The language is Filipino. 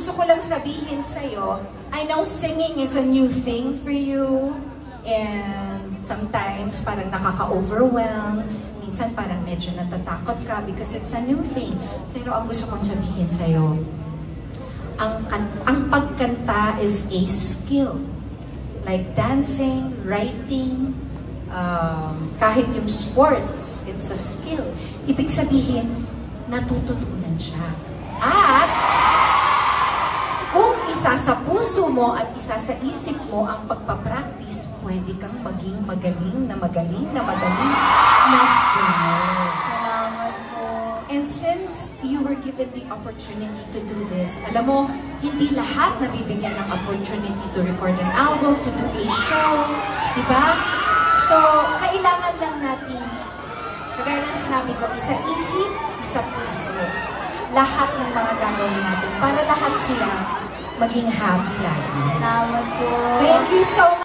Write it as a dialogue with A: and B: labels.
A: gusto ko lang sabihin sa'yo, I know singing is a new thing for you, and sometimes parang nakaka-overwhelm, minsan parang medyo natatakot ka because it's a new thing. Pero ang gusto kong sabihin sa'yo, ang pagkanta is a skill. Like dancing, writing, kahit yung sports, it's a skill. Ibig sabihin, natututunan siya. At kung isa sa puso mo at isa sa isip mo ang pagpapractice, pwede kang maging magaling na singer.
B: Salamat po.
A: And since you were given the opportunity to do this, alam mo, hindi lahat nabibigyan ng opportunity to record an album, to do a show, diba? So, kailangan lang natin, kagaya ng sinabi ko, isa isip, isa puso. Lahat ng mga gagawin natin para lahat sila maging happy lagi.
B: Salamat po.
A: Thank you so much.